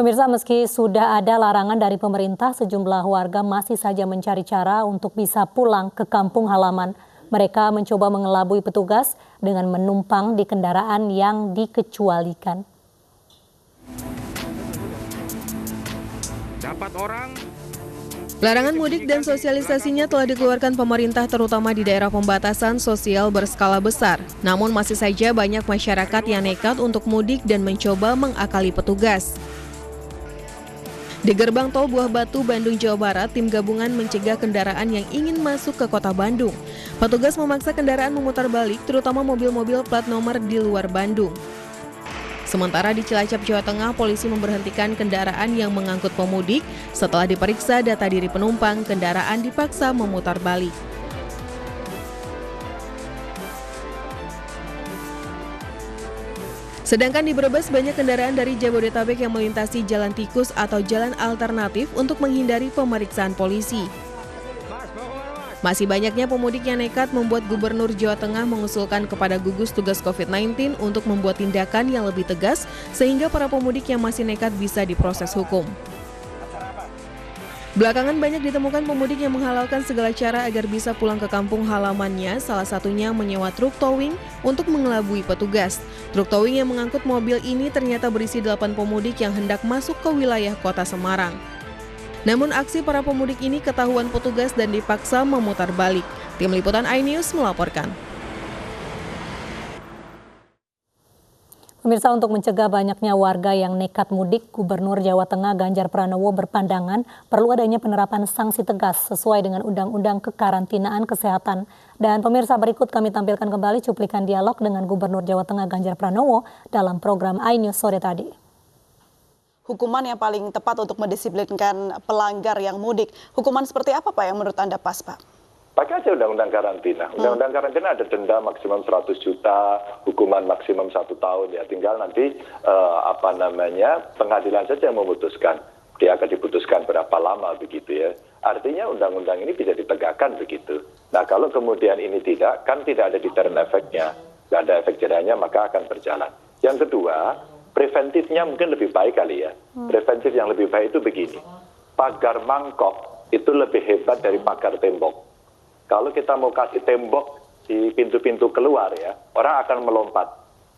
Pemirsa, meski sudah ada larangan dari pemerintah, sejumlah warga masih saja mencari cara untuk bisa pulang ke kampung halaman. Mereka mencoba mengelabui petugas dengan menumpang di kendaraan yang dikecualikan. Larangan mudik dan sosialisasinya telah dikeluarkan pemerintah terutama di daerah pembatasan sosial berskala besar. Namun masih saja banyak masyarakat yang nekat untuk mudik dan mencoba mengakali petugas. Di gerbang tol Buah Batu, Bandung, Jawa Barat, tim gabungan mencegah kendaraan yang ingin masuk ke kota Bandung. Petugas memaksa kendaraan memutar balik, terutama mobil-mobil plat nomor di luar Bandung. Sementara di Cilacap, Jawa Tengah, polisi memberhentikan kendaraan yang mengangkut pemudik. Setelah diperiksa data diri penumpang, kendaraan dipaksa memutar balik. Sedangkan di Brebes, banyak kendaraan dari Jabodetabek yang melintasi jalan tikus atau jalan alternatif untuk menghindari pemeriksaan polisi. Masih banyaknya pemudik yang nekat membuat Gubernur Jawa Tengah mengusulkan kepada gugus tugas COVID-19 untuk membuat tindakan yang lebih tegas sehingga para pemudik yang masih nekat bisa diproses hukum. Belakangan banyak ditemukan pemudik yang menghalalkan segala cara agar bisa pulang ke kampung halamannya, salah satunya menyewa truk towing untuk mengelabui petugas. Truk towing yang mengangkut mobil ini ternyata berisi 8 pemudik yang hendak masuk ke wilayah kota Semarang. Namun aksi para pemudik ini ketahuan petugas dan dipaksa memutar balik. Tim Liputan iNews melaporkan. Pemirsa, untuk mencegah banyaknya warga yang nekat mudik, Gubernur Jawa Tengah Ganjar Pranowo berpandangan perlu adanya penerapan sanksi tegas sesuai dengan Undang-Undang Kekarantinaan Kesehatan. Dan pemirsa, berikut kami tampilkan kembali cuplikan dialog dengan Gubernur Jawa Tengah Ganjar Pranowo dalam program iNews sore tadi. Hukuman yang paling tepat untuk mendisiplinkan pelanggar yang mudik, hukuman seperti apa Pak yang menurut Anda pas, Pak? Pakai aja Undang-Undang Karantina. Undang-Undang Karantina ada denda maksimum 100 juta, hukuman maksimum 1 tahun. Ya tinggal nanti pengadilan saja yang memutuskan. Dia akan diputuskan berapa lama begitu ya. Artinya undang-undang ini bisa ditegakkan begitu. Nah kalau kemudian ini tidak, kan tidak ada deterrent efeknya. Tidak ada efek jerahnya maka akan berjalan. Yang kedua, preventifnya mungkin lebih baik kali ya. Preventif yang lebih baik itu begini. Pagar mangkok itu lebih hebat dari pagar tembok. Kalau kita mau kasih tembok di pintu-pintu keluar ya, orang akan melompat.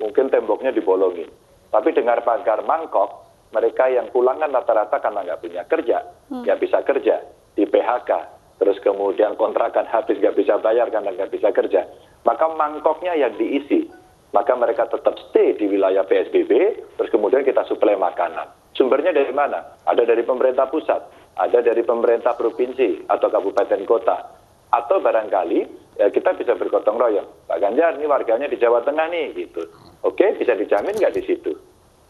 Mungkin temboknya dibolongin. Tapi dengan pagar mangkok, mereka yang pulang kan rata-rata karena nggak punya kerja, nggak bisa kerja, di PHK. Terus kemudian kontrakan habis nggak bisa bayar karena nggak bisa kerja. Maka mangkoknya yang diisi. Maka mereka tetap stay di wilayah PSBB, terus kemudian kita suplai makanan. Sumbernya dari mana? Ada dari pemerintah pusat, ada dari pemerintah provinsi atau kabupaten kota. Atau barangkali ya kita bisa bergotong royong. Pak Ganjar, ini warganya di Jawa Tengah nih, gitu. Oke, bisa dijamin nggak di situ?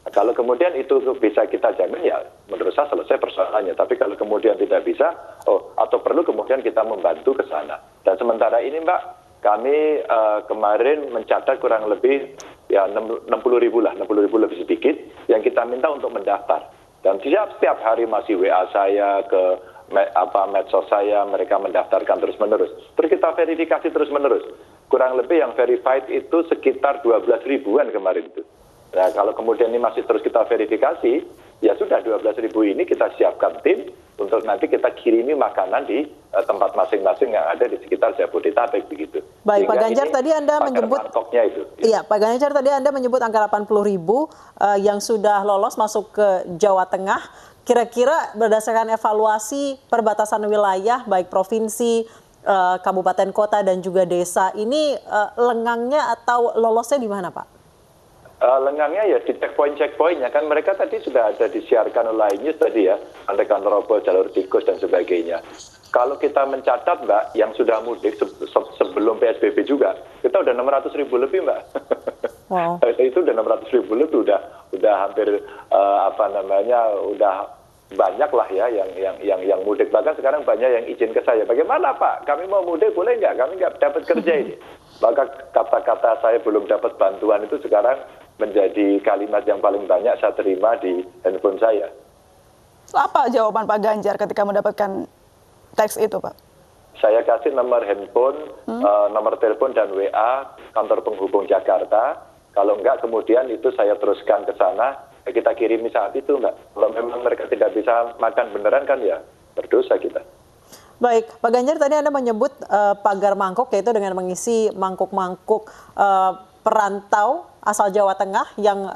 Nah, kalau kemudian itu bisa kita jamin, ya menurut saya selesai persoalannya. Tapi kalau kemudian tidak bisa, atau perlu kemudian kita membantu ke sana. Dan sementara ini Mbak, kami kemarin mencatat kurang lebih ya 60.000 lah, 60.000 lebih sedikit, yang kita minta untuk mendaftar. Dan setiap hari masih WA saya ke medsos saya, mereka mendaftarkan terus-menerus. Terus kita verifikasi terus-menerus. Kurang lebih yang verified itu sekitar 12 ribuan kemarin itu. Nah kalau kemudian ini masih terus kita verifikasi, ya sudah 12 ribu ini kita siapkan tim untuk nanti kita kirimi makanan di tempat masing-masing yang ada di sekitar Jabodetabek begitu. Baik, Pak Ganjar tadi Anda menyebut itu. Iya, Pak Ganjar tadi Anda menyebut angka 80.000 yang sudah lolos masuk ke Jawa Tengah. Kira-kira berdasarkan evaluasi perbatasan wilayah baik provinsi, kabupaten kota dan juga desa ini lengangnya atau lolosnya di mana, Pak? Lengangnya ya di checkpoint-checkpointnya kan mereka tadi sudah ada disiarkan oleh iNews tadi ya, Andekan Robo, jalur tikus dan sebagainya. Kalau kita mencatat Mbak yang sudah mudik sebelum PSBB juga, kita udah 600.000 lebih Mbak. Wow. Itu udah 600.000 lebih, udah hampir udah banyak lah ya yang mudik. Bahkan sekarang banyak yang izin ke saya, bagaimana Pak, kami mau mudik boleh nggak, kami nggak dapat kerja ini. Maka kata-kata saya belum dapat bantuan itu sekarang menjadi kalimat yang paling banyak saya terima di handphone saya. Apa jawaban Pak Ganjar ketika mendapatkan teks itu Pak? Saya kasih nomor handphone, nomor telepon dan WA kantor penghubung Jakarta. Kalau enggak kemudian itu saya teruskan ke sana. ya kita kirimi saat itu, Mbak. Kalau memang mereka tidak bisa makan beneran kan ya berdosa kita. Baik, Pak Ganjar, tadi Anda menyebut pagar mangkok, yaitu dengan mengisi mangkuk-mangkuk perantau asal Jawa Tengah yang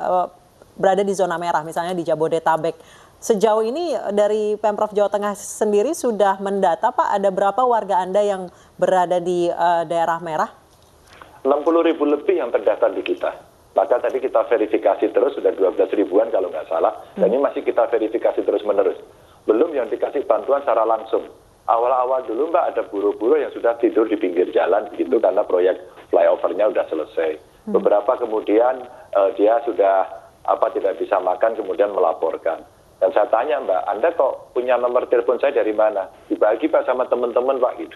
berada di zona merah, misalnya di Jabodetabek. Sejauh ini dari Pemprov Jawa Tengah sendiri sudah mendata, Pak, ada berapa warga Anda yang berada di daerah merah? 60.000 lebih yang terdaftar di kita. Maka tadi kita verifikasi terus, sudah 12 ribuan kalau nggak salah, dan ini masih kita verifikasi terus-menerus. Belum yang dikasih bantuan secara langsung. Awal-awal dulu, Mbak, ada buruh-buruh yang sudah tidur di pinggir jalan begitu karena proyek flyover-nya sudah selesai. Beberapa kemudian dia sudah tidak bisa makan, kemudian melaporkan. Dan saya tanya, Mbak, Anda kok punya nomor telepon saya dari mana? Dibagi, Pak, sama teman-teman, Pak, gitu.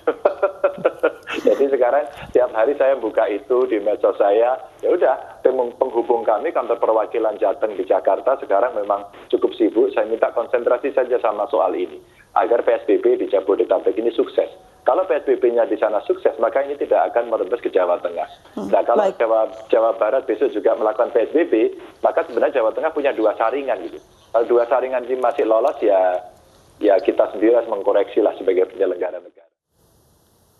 Jadi sekarang tiap hari saya buka itu di medsos saya, ya udah, penghubung kami kantor perwakilan Jateng di Jakarta sekarang memang cukup sibuk. Saya minta konsentrasi saja sama soal ini, agar PSBB di Jabodetabek ini sukses. Kalau PSBB-nya di sana sukses, maka ini tidak akan merembes ke Jawa Tengah. Nah, kalau Jawa Barat besok juga melakukan PSBB, maka sebenarnya Jawa Tengah punya 2 saringan gitu. Kalau 2 saringan ini masih lolos, ya kita sendiri harus mengkoreksi lah sebagai penyelenggara negara.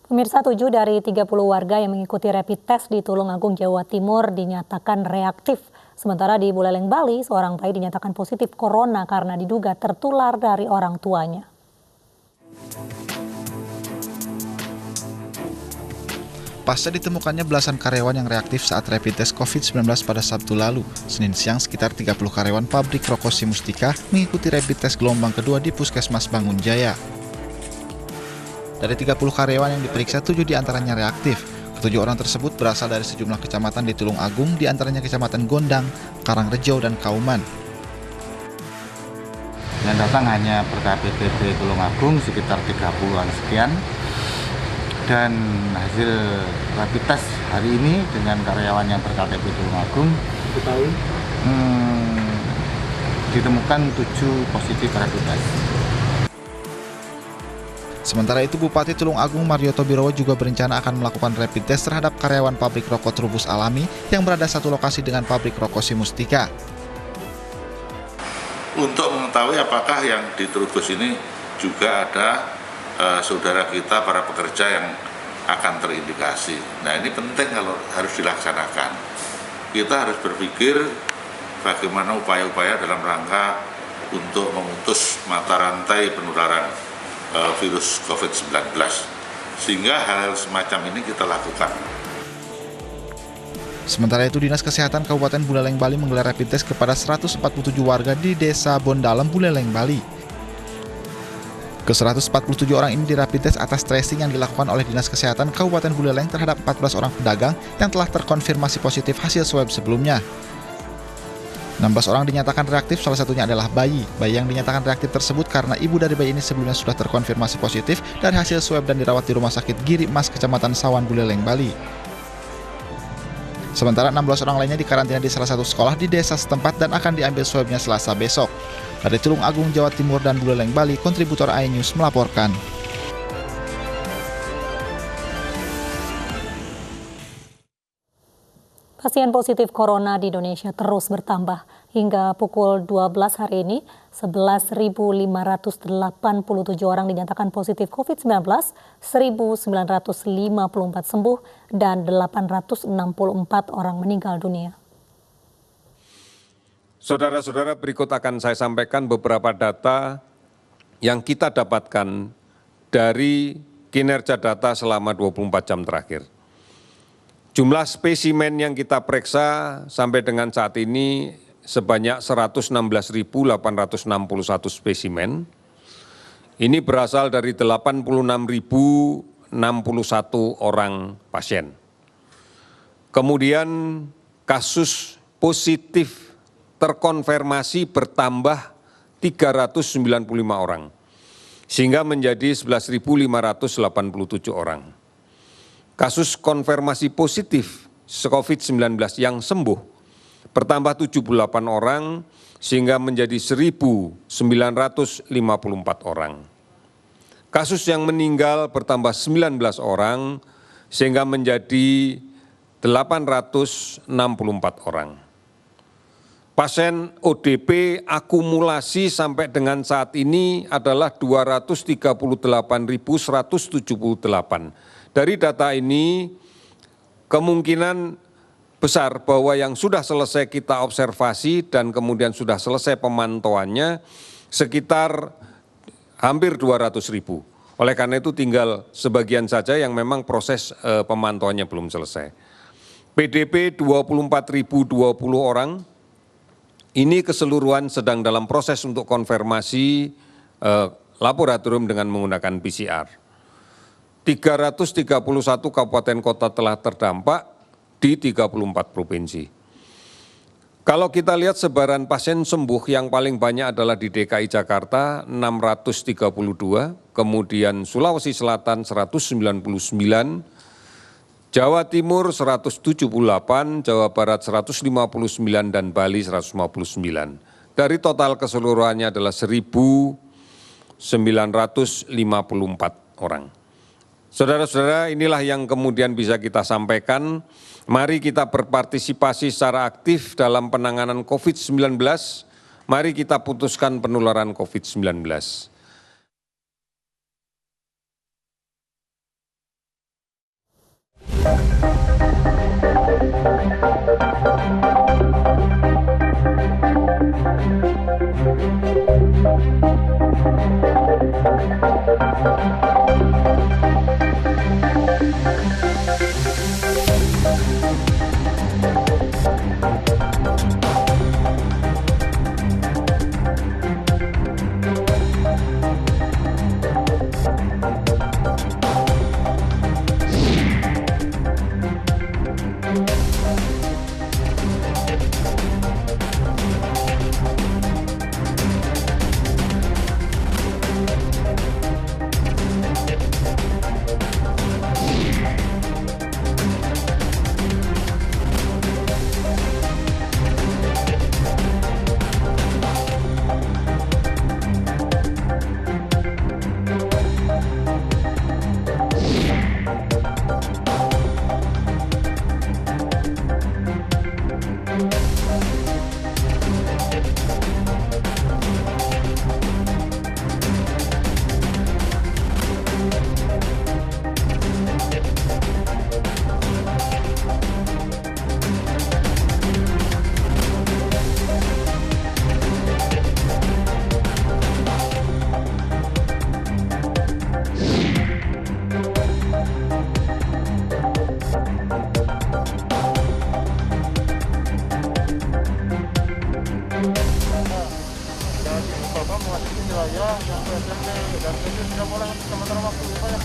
Pemirsa, 7 dari 30 warga yang mengikuti rapid test di Tulungagung, Jawa Timur dinyatakan reaktif. Sementara di Buleleng, Bali, seorang bayi dinyatakan positif corona karena diduga tertular dari orang tuanya. Pasca ditemukannya belasan karyawan yang reaktif saat rapid test COVID-19 pada Sabtu lalu, Senin siang sekitar 30 karyawan pabrik rokok Simustika mengikuti rapid test gelombang kedua di Puskesmas Bangun Jaya. Dari 30 karyawan yang diperiksa, 7 diantaranya reaktif. Ketujuh orang tersebut berasal dari sejumlah kecamatan di Tulungagung, diantaranya Kecamatan Gondang, Karangrejo, dan Kauman. Yang datang hanya per KPTB Tulungagung sekitar 30-an sekian. Dan hasil rapid test hari ini dengan karyawan yang ber-KTP Tulungagung ditemukan 7 positif rapid test. Sementara itu, Bupati Tulungagung Marioto Birowo juga berencana akan melakukan rapid test terhadap karyawan pabrik rokok Trubus Alami yang berada satu lokasi dengan pabrik rokok Simustika. Untuk mengetahui apakah yang di Trubus ini juga ada saudara kita, para pekerja yang akan terindikasi. Nah, ini penting kalau harus dilaksanakan. Kita harus berpikir bagaimana upaya-upaya dalam rangka untuk memutus mata rantai penularan virus COVID-19. Sehingga hal-hal semacam ini kita lakukan. Sementara itu, Dinas Kesehatan Kabupaten Buleleng, Bali menggelar rapid test kepada 147 warga di Desa Bondalem, Buleleng, Bali. Ke-147 orang ini dirapid test atas tracing yang dilakukan oleh Dinas Kesehatan Kabupaten Buleleng terhadap 14 orang pedagang yang telah terkonfirmasi positif hasil swab sebelumnya. 16 orang dinyatakan reaktif, salah satunya adalah bayi. Bayi yang dinyatakan reaktif tersebut karena ibu dari bayi ini sebelumnya sudah terkonfirmasi positif dari hasil swab dan dirawat di Rumah Sakit Giri Mas, Kecamatan Sawan, Buleleng, Bali. Sementara 16 orang lainnya dikarantina di salah satu sekolah di desa setempat dan akan diambil swabnya Selasa besok. Dari Tulungagung, Jawa Timur, dan Buleleng, Bali, kontributor iNews melaporkan. Pasien positif corona di Indonesia terus bertambah. Hingga pukul 12 hari ini, 11.587 orang dinyatakan positif COVID-19, 1.954 sembuh, dan 864 orang meninggal dunia. Saudara-saudara, berikut akan saya sampaikan beberapa data yang kita dapatkan dari kinerja data selama 24 jam terakhir. Jumlah spesimen yang kita periksa sampai dengan saat ini sebanyak 116.861 spesimen. Ini berasal dari 86.061 orang pasien. Kemudian kasus positif terkonfirmasi bertambah 395 orang, sehingga menjadi 11.587 orang. Kasus konfirmasi positif COVID-19 yang sembuh bertambah 78 orang, sehingga menjadi 1.954 orang. Kasus yang meninggal bertambah 19 orang, sehingga menjadi 864 orang. Pasien ODP akumulasi sampai dengan saat ini adalah 238.178. Dari data ini kemungkinan besar bahwa yang sudah selesai kita observasi dan kemudian sudah selesai pemantauannya sekitar hampir 200.000. Oleh karena itu tinggal sebagian saja yang memang proses pemantauannya belum selesai. PDP 24.020 orang. Ini keseluruhan sedang dalam proses untuk konfirmasi laboratorium dengan menggunakan PCR. 331 kabupaten kota telah terdampak di 34 provinsi. Kalau kita lihat sebaran pasien sembuh yang paling banyak adalah di DKI Jakarta 632, kemudian Sulawesi Selatan 199, Jawa Timur 178, Jawa Barat 159, dan Bali 159. Dari total keseluruhannya adalah 1.954 orang. Saudara-saudara, inilah yang kemudian bisa kita sampaikan. Mari kita berpartisipasi secara aktif dalam penanganan COVID-19. Mari kita putuskan penularan COVID-19. wilayah yang PSBB dan ini sudah mulai untuk sementara waktu ya Pak ya.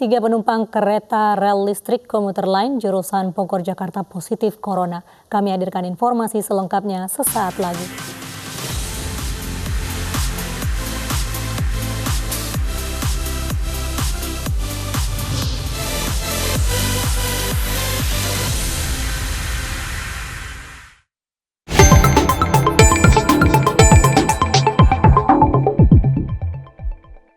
Tiga penumpang kereta rel listrik komuter lain jurusan Bogor Jakarta positif corona. Kami hadirkan informasi selengkapnya sesaat lagi.